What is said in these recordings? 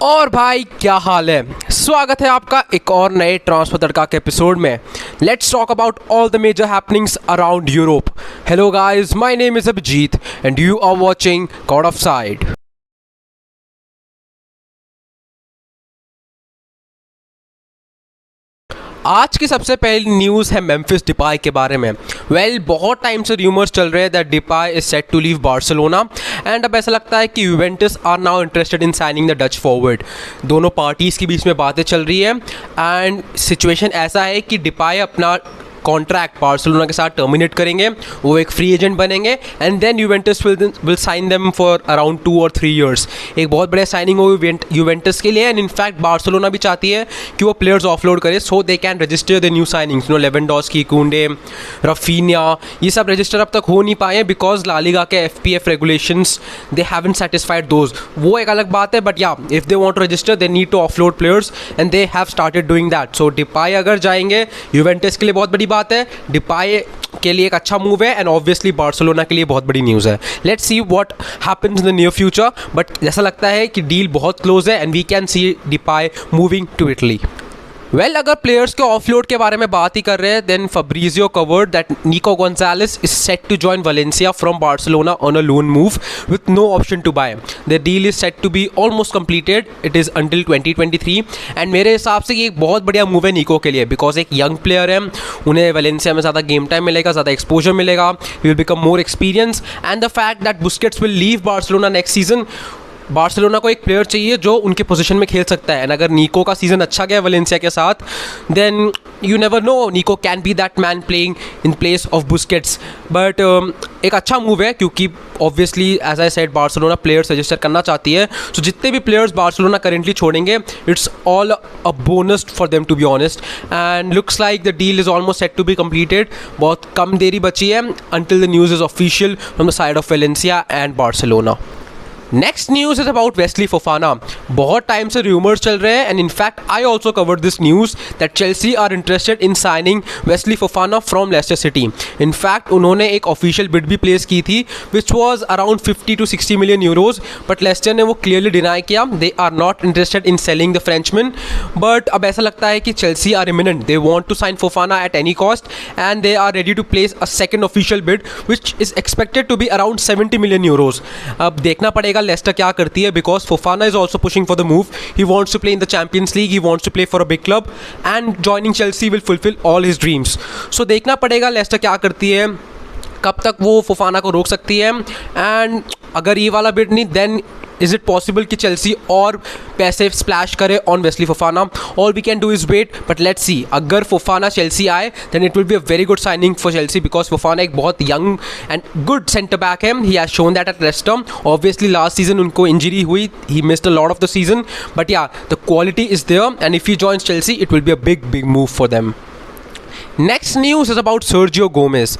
और भाई क्या हाल है। स्वागत है आपका एक और नए ट्रांसफर तड़का के एपिसोड में। Let's talk about all the major happenings around Europe. Hello guys, my name is Abhijeet and you are watching God of side. आज की सबसे पहली न्यूज़ है मेम्फिस डिपाई के बारे में। बहुत टाइम से र्यूमर्स चल रहे हैं that Depay is set to leave Barcelona and अब ऐसा लगता है कि Juventus are now interested in signing the Dutch forward. दोनों पार्टीज़ के बीच में बातें चल रही है एंड सिचुएशन ऐसा है कि डिपाई अपना कॉन्ट्रैक्ट बार्सिलोना के साथ टर्मिनेट करेंगे, वो एक फ्री एजेंट बनेंगे and then Juventus will sign them for around 2 or 3 years। एक बहुत बड़े साइनिंग होगी यूवेंटस के लिए एंड इनफैक्ट बार्सिलोना भी चाहती है कि वो प्लेयर्स ऑफलोड करे so they can register the new signings. Lewandowski, Kounde, Raphinha, ये सब रजिस्टर अब तक हो नहीं पाए बिकॉज ला लीगा के FPF regulations they haven't satisfied those. वो एक अलग बात है बट या if they want to register they need to offload players and they have started doing that. So Depay अगर जाएंगे यूवेंटस के लिए बहुत बड़ी बात है, डिपाई के लिए एक अच्छा मूव है एंड ऑब्वियसली बार्सिलोना के लिए बहुत बड़ी न्यूज़ है। Let's see what happens in the near future, but जैसा लगता है कि डील बहुत क्लोज है and we can see Depay moving to Italy. अगर प्लेयर्स के ऑफलोड के बारे में बात ही कर रहे हैं then Fabrizio covered that Nico Gonzalez is set to join Valencia from Barcelona on a loan move with no option to buy. The deal is set to be almost completed, it is until 2023 and मेरे हिसाब से ये एक बहुत बढ़िया move है निको के लिए बिकॉज एक यंग प्लेयर है, उन्हें वलेंसिया में ज़्यादा गेम टाइम मिलेगा, ज़्यादा एक्सपोजर मिलेगा, will become more experience and the fact that Busquets will leave Barcelona next season. Barcelona को एक प्लेयर चाहिए जो उनके पोजीशन में खेल सकता है एंड अगर निको का सीज़न अच्छा गया वलेंसिया के साथ then you never know, Nico can be that man playing in place of Busquets. But एक अच्छा मूव है क्योंकि obviously as I said Barcelona players register करना चाहती है। सो जितने भी प्लेयर्स बार्सिलोना करेंटली छोड़ेंगे it's all a bonus for them to be honest and looks like the deal is almost set to be completed. बहुत कम देरी बची है until the news is official from the side of Valencia and Barcelona. Next news is about Wesley Fofana. बहुत time से rumours चल रहे हैं and in fact I also covered this news that Chelsea are interested in signing Wesley Fofana from Leicester City. In fact उन्होंने एक official bid भी place की थी which was around 50 to 60 million euros, but Leicester ने वो क्लियरली डिनाई किया, they are not interested in selling the Frenchman. But अब ऐसा लगता है कि Chelsea are imminent, they want to sign Fofana at any cost and they are ready to place a second official bid which is expected to be around 70 million euros। अब देखना पड़ेगा Lester क्या करती है because Fofana is also pushing for the move, he wants to play in the Champions League, he wants to play for a big club and joining Chelsea will fulfil all his dreams. So देखना पड़ेगा Lester क्या करती है, कब तक वो Fofana को रोक सकती है एंड अगर ये वाला बिड नहीं देन इज़ इट पॉसिबल कि चेल्सी और पैसे स्प्लैश करे on Wesley Fofana. All we can do is wait but let's see, अगर फोफाना चेल्सी आए then it will be a very good signing for Chelsea because Fofana एक बहुत young and good centre back है, he has shown that at Leicester. Obviously last season उनको injury हुई, he missed a lot of the season but या the quality is there and if he joins Chelsea it will be a big move for them. Next news is about Sergio Gomez.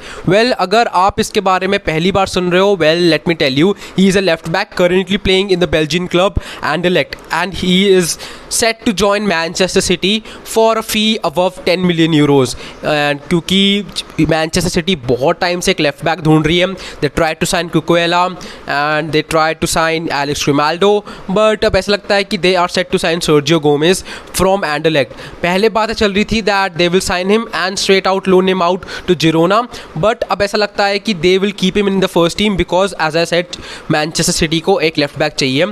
अगर आप इसके बारे में पहली बार सुन रहे हो let me tell you, he is a left back currently playing in the Belgian club Anderlecht and he is set to join Manchester City for a fee above 10 million euros। And क्योंकि Manchester City बहुत time से एक left back ढूंढ रही है, they try to sign Cucurella and they try to sign Alex Grimaldo but अब ऐसा लगता है कि they are set to sign Sergio Gomez from Anderlecht. पहले बातें चल रही थी that they will sign him and straight out loan him out to Girona, but अब ऐसा लगता है कि they will keep him in the first team because as I said Manchester City को एक left back चाहिए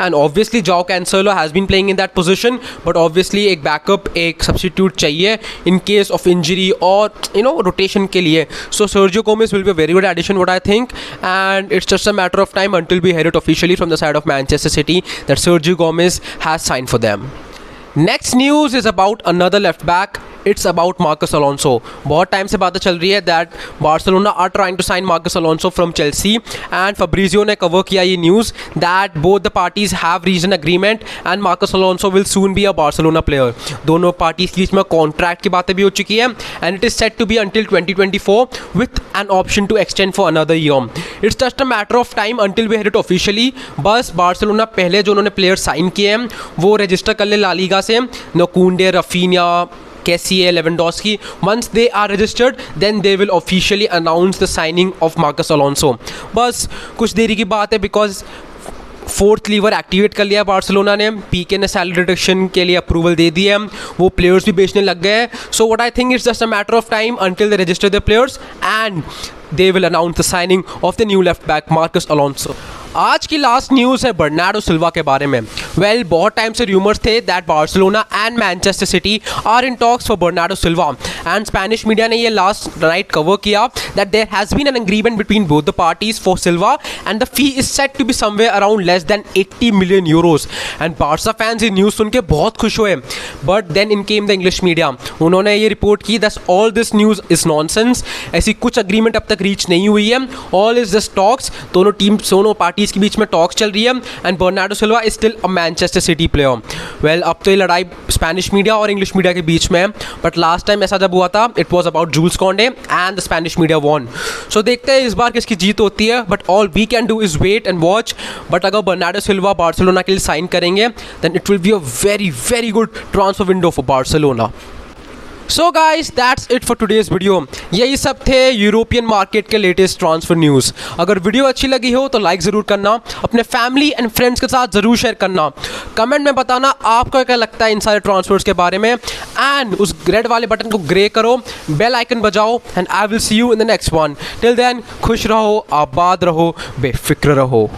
and obviously Joao Cancelo has been playing in that position but obviously एक backup, एक substitute चाहिए in case of injury और rotation के लिए। So Sergio Gomez will be a very good addition what I think and it's just a matter of time until we hear it officially from the side of Manchester City that Sergio Gomez has signed for them। Next news is about another left back, it's about Marcos Alonso. बहुत time से बातें चल रही है that Barcelona are trying to sign Marcos Alonso from Chelsea and Fabrizio ने cover किया ये news that both the parties have reached an agreement and Marcos Alonso will soon be a Barcelona player. दोनों parties के बीच में contract की बातें भी हो चुकी है and it is set to be until 2024 with an option to extend for another year. It's just a matter of time until we head it officially. बस बार्सिलोना पहले जो उन्होंने प्लेयर साइन किए हैं वो रजिस्टर कर ले ला लीगा से, नकुंडे, Raphinha, Kessie, Lewandowski. Once they are registered, then they will officially announce the signing of Marcus Alonso. बस कुछ देरी की बात है because फोर्थ लीवर एक्टिवेट कर लिया बार्सिलोना ने, पीके ने सैलरी रिडक्शन के लिए अप्रूवल दे दिया है, वो प्लेयर्स भी बेचने लग गए हैं. So what I think it's just a matter of time until they register their players and they will announce the signing of the new left back Marcos Alonso. आज की लास्ट न्यूज़ है Bernardo Silva के बारे में. Well बहुत time से rumours थे that Barcelona and Manchester City are in talks for Bernardo Silva and Spanish media ने ये लास्ट नाइट कवर किया that there has been an agreement between both the parties for Silva and the fee is set to be somewhere around less than 80 million euros. And Barca fans ये news सुन के बहुत खुश हुए, but then in came the English media. उन्होंने ये report की that all this news is nonsense, ऐसी कुछ अग्रीमेंट अब तक रीच नहीं हुई है, ऑल इज जस्ट टॉक्स. दोनों पार्टीज के बीच में टॉक्स चल रही है and Bernardo Silva is still a Manchester City player. Well अब तो ये लड़ाई स्पेनिश मीडिया और इंग्लिश मीडिया के बीच में है, बट लास्ट टाइम ऐसा जब हुआ था it was about Jules Kounde and the Spanish media won. So देखते हैं इस बार किसकी जीत होती है, but all we can do is wait and watch. But अगर बर्नार्डो सिल्वा बार्सिलोना के लिए साइन करेंगे then it will be a very very good transfer window for Barcelona. So guys that's it for today's video. यही सब थे European market के latest transfer news. अगर video अच्छी लगी हो तो लाइक ज़रूर करना, अपने फैमिली एंड फ्रेंड्स के साथ ज़रूर शेयर करना, कमेंट में बताना आपको क्या लगता है इन सारे ट्रांसफर्स के बारे में, एंड उस रेड वाले बटन को ग्रे करो, बेल आइकन बजाओ, and I will see you in the next one. Till then खुश रहो, आबाद रहो, बेफिक्र रहो.